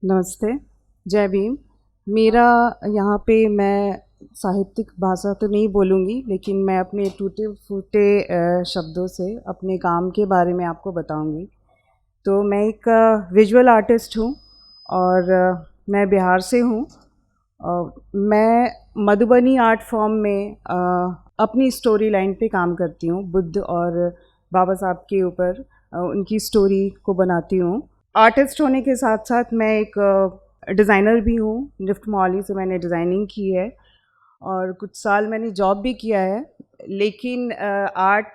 नमस्ते, जय भीम। मेरा यहाँ पे मैं साहित्यिक भाषा तो नहीं बोलूँगी, लेकिन मैं अपने टूटे-फूटे शब्दों से अपने काम के बारे में आपको बताऊँगी। तो मैं एक विजुअल आर्टिस्ट हूँ और मैं बिहार से हूँ। मैं मधुबनी आर्ट फॉर्म में अपनी स्टोरी लाइन पे काम करती हूँ। बुद्ध और बाबा साहब के ऊपर उनकी स्टोरी को बनाती हूँ। आर्टिस्ट होने के साथ साथ मैं एक डिज़ाइनर भी हूँ। निफ्ट मॉली से मैंने डिज़ाइनिंग की है और कुछ साल मैंने जॉब भी किया है, लेकिन आर्ट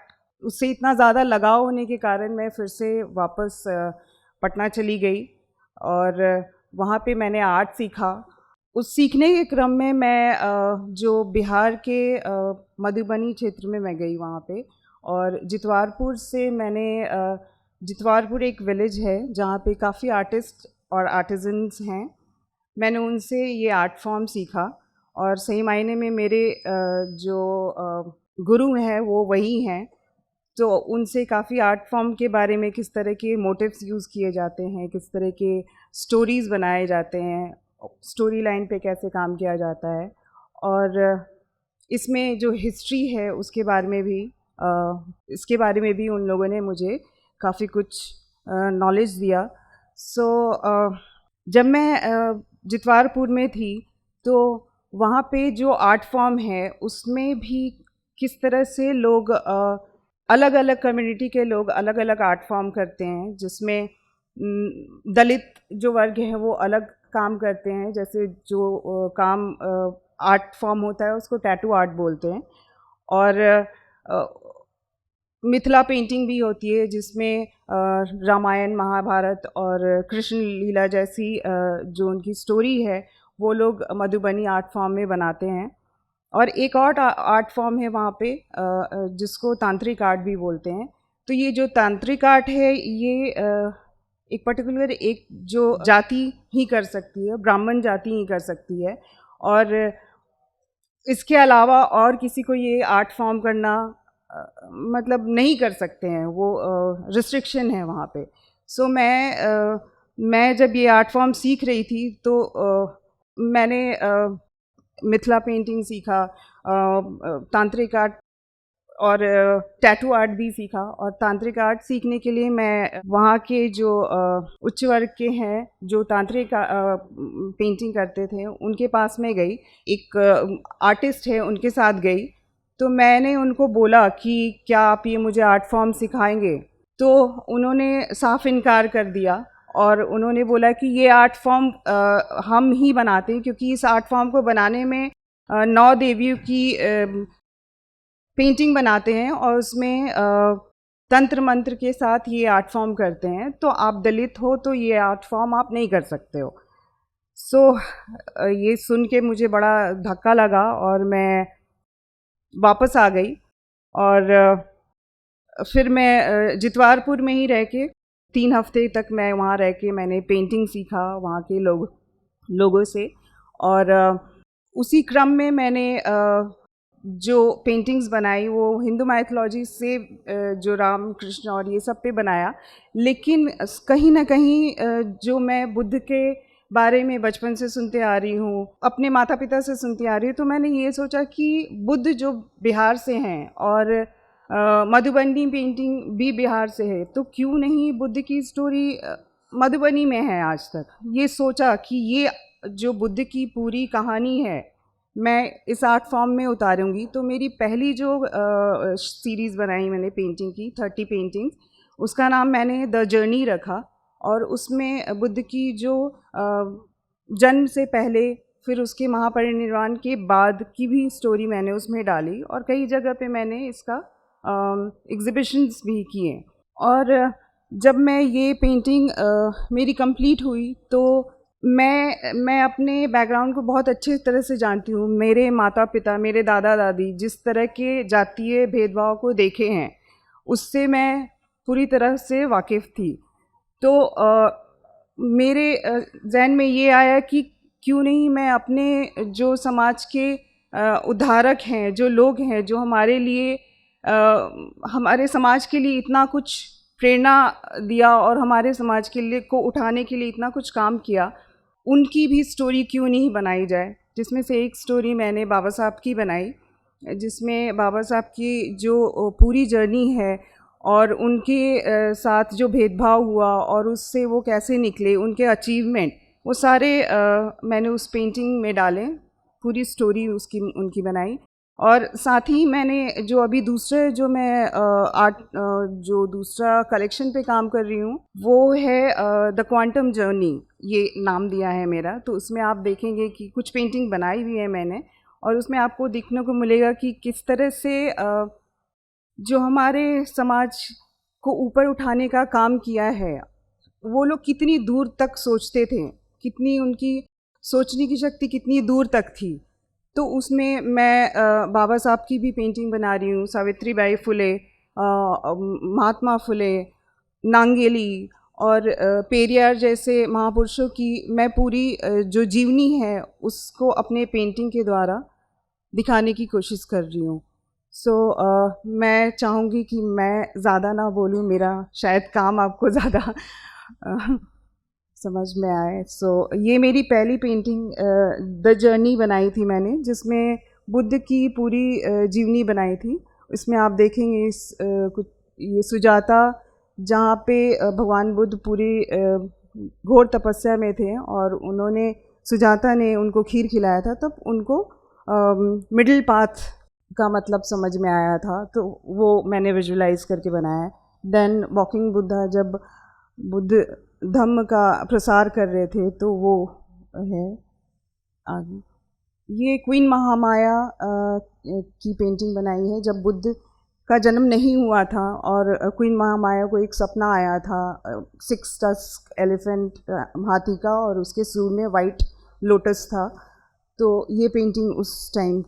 उससे इतना ज़्यादा लगाव होने के कारण मैं फिर से वापस पटना चली गई और वहाँ पे मैंने आर्ट सीखा। उस सीखने के क्रम में मैं जो बिहार के मधुबनी क्षेत्र में मैं गई वहाँ पे, और जितवारपुर से मैंने जितवारपुर एक विलेज है जहाँ पे काफ़ी आर्टिस्ट और आर्टिजन्स हैं। मैंने उनसे ये आर्ट फॉर्म सीखा और सही मायने में मेरे जो गुरु हैं वो वही हैं। तो उनसे काफ़ी आर्ट फॉर्म के बारे में, किस तरह के मोटिव्स यूज़ किए जाते हैं, किस तरह के स्टोरीज़ बनाए जाते हैं, स्टोरी लाइन पे कैसे काम किया जाता है, और इसमें जो हिस्ट्री है उसके बारे में भी इसके बारे में भी उन लोगों ने मुझे काफ़ी कुछ नॉलेज दिया। जब मैं जितवारपुर में थी तो वहाँ पे जो आर्ट फॉर्म है उसमें भी किस तरह से लोग अलग अलग कम्युनिटी के लोग अलग अलग आर्ट फॉर्म करते हैं, जिसमें दलित जो वर्ग है वो अलग काम करते हैं। जैसे जो काम आर्ट फॉर्म होता है उसको टैटू आर्ट बोलते हैं, और मिथिला पेंटिंग भी होती है जिसमें रामायण, महाभारत और कृष्ण लीला जैसी जो उनकी स्टोरी है वो लोग मधुबनी आर्ट फॉर्म में बनाते हैं। और एक और आर्ट फॉर्म है वहाँ पे जिसको तांत्रिक आर्ट भी बोलते हैं। तो ये जो तांत्रिक आर्ट है ये एक पर्टिकुलर एक जो जाति ही कर सकती है, ब्राह्मण जाति ही कर सकती है, और इसके अलावा और किसी को ये आर्ट फॉर्म करना मतलब नहीं कर सकते हैं, वो रिस्ट्रिक्शन है वहाँ पे। मैं जब ये आर्ट फॉर्म सीख रही थी तो मैंने मिथिला पेंटिंग सीखा, तांत्रिक आर्ट और टैटू आर्ट भी सीखा। और तांत्रिक आर्ट सीखने के लिए मैं वहाँ के जो उच्च वर्ग के हैं जो तांत्रिक पेंटिंग करते थे उनके पास में गई, एक आर्टिस्ट है उनके साथ गई। तो मैंने उनको बोला कि क्या आप ये मुझे आर्ट फॉर्म सिखाएंगे, तो उन्होंने साफ इनकार कर दिया और उन्होंने बोला कि ये आर्ट फॉर्म हम ही बनाते हैं, क्योंकि इस आर्ट फॉर्म को बनाने में 9 देवियों की पेंटिंग बनाते हैं और उसमें तंत्र मंत्र के साथ ये आर्ट फॉर्म करते हैं। तो आप दलित हो तो ये आर्ट फॉर्म आप नहीं कर सकते हो। ये सुन के मुझे बड़ा धक्का लगा और मैं वापस आ गई। और फिर मैं जितवारपुर में ही रह के 3 हफ्ते तक मैं वहाँ रह के मैंने पेंटिंग सीखा वहाँ के लोगों से। और उसी क्रम में मैंने जो पेंटिंग्स बनाई वो हिंदू माइथोलॉजी से जो राम कृष्ण और ये सब पे बनाया, लेकिन कहीं ना कहीं जो मैं बुद्ध के बारे में बचपन से सुनते आ रही हूँ, अपने माता पिता से सुनती आ रही हूँ, तो मैंने ये सोचा कि बुद्ध जो बिहार से हैं और मधुबनी पेंटिंग भी बिहार से है, तो क्यों नहीं बुद्ध की स्टोरी मधुबनी में है आज तक। ये सोचा कि ये जो बुद्ध की पूरी कहानी है मैं इस आर्ट फॉर्म में उतारूंगी। तो मेरी पहली जो सीरीज़ बनाई मैंने पेंटिंग की 30 पेंटिंग्स, उसका नाम मैंने द जर्नी रखा। और उसमें बुद्ध की जो जन्म से पहले, फिर उसके महापरिनिर्वाण के बाद की भी स्टोरी मैंने उसमें डाली, और कई जगह पे मैंने इसका एग्जिबिशंस भी किए। और जब मैं ये पेंटिंग मेरी कंप्लीट हुई तो मैं अपने बैकग्राउंड को बहुत अच्छी तरह से जानती हूँ। मेरे माता पिता, मेरे दादा दादी जिस तरह के जातीय भेदभाव को देखे हैं उससे मैं पूरी तरह से वाकिफ़ थी। तो मेरे जहन में ये आया कि क्यों नहीं मैं अपने जो समाज के उद्धारक हैं, जो लोग हैं जो हमारे लिए हमारे समाज के लिए इतना कुछ प्रेरणा दिया और हमारे समाज के लिए को उठाने के लिए इतना कुछ काम किया, उनकी भी स्टोरी क्यों नहीं बनाई जाए, जिसमें से एक स्टोरी मैंने बाबा साहब की बनाई, जिसमें बाबा साहब की जो पूरी जर्नी है और उनके साथ जो भेदभाव हुआ और उससे वो कैसे निकले, उनके अचीवमेंट, वो सारे मैंने उस पेंटिंग में डाले, पूरी स्टोरी उसकी उनकी बनाई। और साथ ही मैंने जो अभी दूसरे जो मैं आर्ट जो दूसरा कलेक्शन पे काम कर रही हूँ वो है द क्वांटम जर्नी, ये नाम दिया है मेरा। तो उसमें आप देखेंगे कि कुछ पेंटिंग बनाई हुई है मैंने, और उसमें आपको देखने को मिलेगा कि किस तरह से जो हमारे समाज को ऊपर उठाने का काम किया है, वो लोग कितनी दूर तक सोचते थे, कितनी उनकी सोचने की शक्ति कितनी दूर तक थी। तो उसमें मैं बाबा साहब की भी पेंटिंग बना रही हूँ, सावित्रीबाई फुले, महात्मा फुले, नांगेली और पेरियार जैसे महापुरुषों की मैं पूरी जो जीवनी है उसको अपने पेंटिंग के द्वारा दिखाने की कोशिश कर रही हूँ। सो मैं चाहूँगी कि मैं ज़्यादा ना बोलूँ, मेरा शायद काम आपको ज़्यादा समझ में आए। सो ये मेरी पहली पेंटिंग द जर्नी बनाई थी मैंने, जिसमें बुद्ध की पूरी जीवनी बनाई थी। इसमें आप देखेंगे कुछ ये सुजाता, जहाँ पे भगवान बुद्ध पूरी घोर तपस्या में थे और उन्होंने, सुजाता ने उनको खीर खिलाया था, तब उनको मिडिल पाथ का मतलब समझ में आया था, तो वो मैंने विजुलाइज करके बनाया है। देन वॉकिंग बुद्धा, जब बुद्ध धम्म का प्रसार कर रहे थे, तो वो है आगे। ये क्वीन महामाया की पेंटिंग बनाई है, जब बुद्ध का जन्म नहीं हुआ था और क्वीन महामाया को एक सपना आया था 6 टस्क एलिफेंट, हाथी का, और उसके सूर में वाइट लोटस था। तो ये पेंटिंग उस टाइम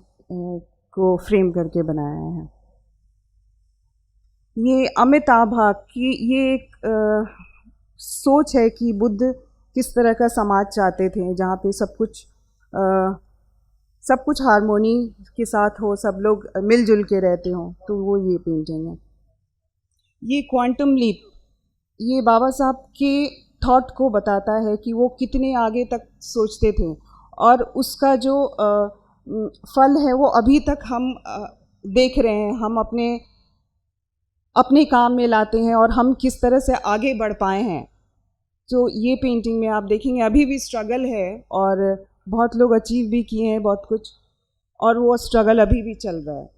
को फ्रेम करके बनाया है। ये अमिताभा की ये एक सोच है कि बुद्ध किस तरह का समाज चाहते थे, जहाँ पे सब कुछ हारमोनी के साथ हो, सब लोग मिलजुल के रहते हों, तो वो ये पेंटिंग है। ये क्वांटम लीप, ये बाबा साहब के थॉट को बताता है कि वो कितने आगे तक सोचते थे, और उसका जो फल है वो अभी तक हम देख रहे हैं, हम अपने काम में लाते हैं और हम किस तरह से आगे बढ़ पाए हैं। तो ये पेंटिंग में आप देखेंगे अभी भी स्ट्रगल है, और बहुत लोग अचीव भी किए हैं बहुत कुछ, और वो स्ट्रगल अभी भी चल रहा है।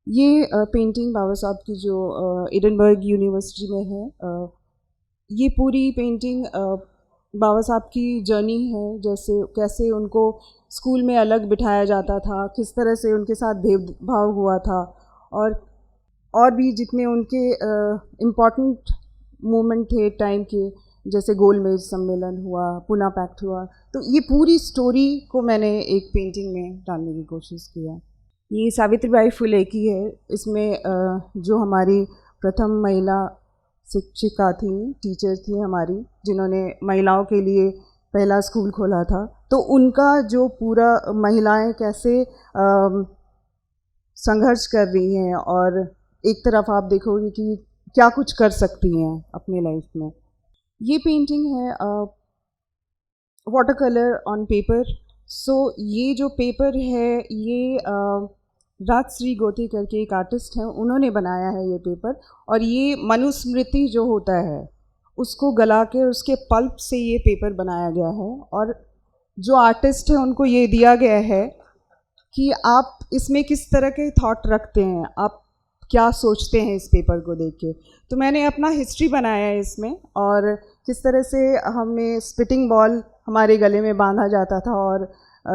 ये पेंटिंग बाबा साहब की जो एडनबर्ग यूनिवर्सिटी में है, ये पूरी पेंटिंग बाबा साहब की जर्नी है, जैसे कैसे उनको स्कूल में अलग बिठाया जाता था, किस तरह से उनके साथ भेदभाव हुआ था, और भी जितने उनके इम्पॉर्टेंट मोमेंट थे टाइम के, जैसे गोलमेज सम्मेलन हुआ, पूना पैक्ट हुआ, तो ये पूरी स्टोरी को मैंने एक पेंटिंग में डालने की कोशिश किया। ये सावित्रीबाई फुले की है। इसमें जो हमारी प्रथम महिला शिक्षिका थी, टीचर थी हमारी, जिन्होंने महिलाओं के लिए पहला स्कूल खोला था, तो उनका जो पूरा महिलाएं कैसे संघर्ष कर रही हैं, और एक तरफ आप देखोगे कि क्या कुछ कर सकती हैं अपने लाइफ में। ये पेंटिंग है वाटर कलर ऑन पेपर। सो ये जो पेपर है ये राजश्री गोते करके एक आर्टिस्ट हैं, उन्होंने बनाया है ये पेपर, और ये मनुस्मृति जो होता है उसको गला के उसके पल्प से ये पेपर बनाया गया है। और जो आर्टिस्ट है उनको ये दिया गया है कि आप इसमें किस तरह के थॉट रखते हैं, आप क्या सोचते हैं इस पेपर को देख के। तो मैंने अपना हिस्ट्री बनाया है इसमें, और किस तरह से हमें स्पिटिंग बॉल हमारे गले में बांधा जाता था और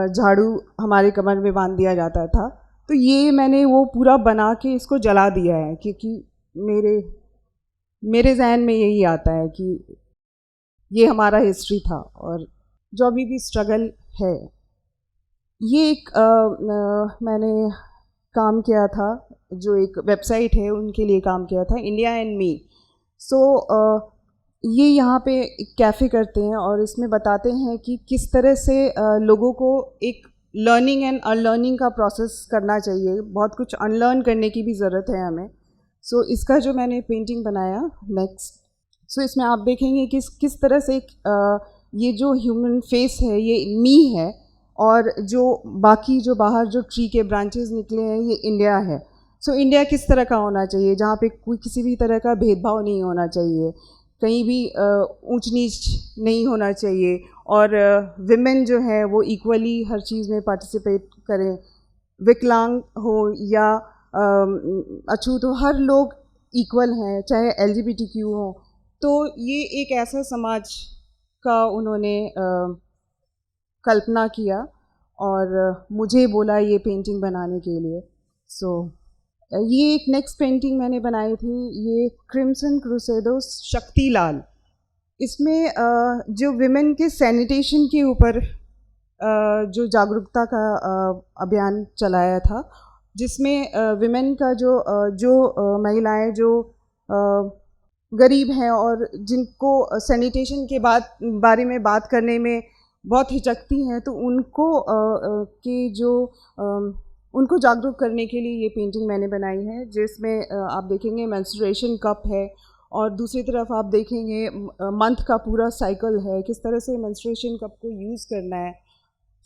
झाड़ू हमारे कमर में बांध दिया जाता था। तो ये मैंने वो पूरा बना के इसको जला दिया है, क्योंकि मेरे जहन में यही आता है कि ये हमारा हिस्ट्री था और जो अभी भी स्ट्रगल है। ये एक मैंने काम किया था, जो एक वेबसाइट है उनके लिए काम किया था, इंडिया एंड मी। सो ये यहाँ पे एक कैफ़े करते हैं और इसमें बताते हैं कि किस तरह से लोगों को एक लर्निंग एंड अनलर्निंग का प्रोसेस करना चाहिए, बहुत कुछ अनलर्न करने की भी ज़रूरत है हमें। सो इसका जो मैंने पेंटिंग बनाया नेक्स्ट, सो इसमें आप देखेंगे कि किस तरह से ये जो ह्यूमन फेस है ये मी है, और जो बाकी जो बाहर जो ट्री के ब्रांचेस निकले हैं ये इंडिया है। सो इंडिया किस तरह का होना चाहिए, जहाँ पे कोई किसी भी तरह का भेदभाव नहीं होना चाहिए, कहीं भी ऊंच नीच नहीं होना चाहिए, और विमेन जो है वो इक्वली हर चीज़ में पार्टिसिपेट करें, विकलांग हो या अछूत हो, हर लोग इक्वल हैं, चाहे LGBTQ हो। तो ये एक ऐसा समाज का उन्होंने कल्पना किया और मुझे बोला ये पेंटिंग बनाने के लिए। सो ये एक नेक्स्ट पेंटिंग मैंने बनाई थी, ये क्रिम्सन क्रूसेडर्स शक्तिलाल। इसमें जो विमेन के सैनिटेशन के ऊपर जो जागरूकता का अभियान चलाया था, जिसमें विमेन का जो महिलाएं जो गरीब हैं और जिनको सैनिटेशन के बारे में बात करने में बहुत हिचकती हैं, तो उनको उनको जागरूक करने के लिए ये पेंटिंग मैंने बनाई है, जिसमें आप देखेंगे मेंस्ट्रुएशन कप है, और दूसरी तरफ आप देखेंगे मंथ का पूरा साइकिल है, किस तरह से मेंस्ट्रुएशन कप को यूज़ करना है।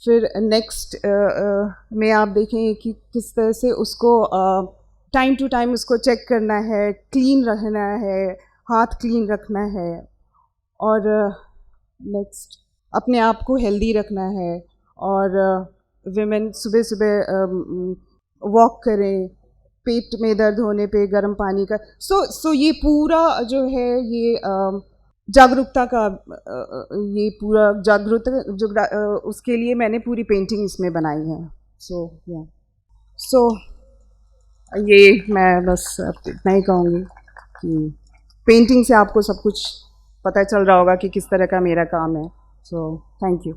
फिर नेक्स्ट में आप देखेंगे कि किस तरह से उसको टाइम टू टाइम उसको चेक करना है, क्लीन रखना है, हाथ क्लीन रखना है, और नेक्स्ट अपने आप को हेल्दी रखना है, और विमेन सुबह सुबह वॉक करें, पेट में दर्द होने पे गर्म पानी का। सो ये पूरा जो है ये जागरूकता का ये पूरा उसके लिए मैंने पूरी पेंटिंग इसमें बनाई है। सो ये मैं बस इतना ही कहूँगी कि पेंटिंग से आपको सब कुछ पता चल रहा होगा कि किस तरह का मेरा काम है। So thank you.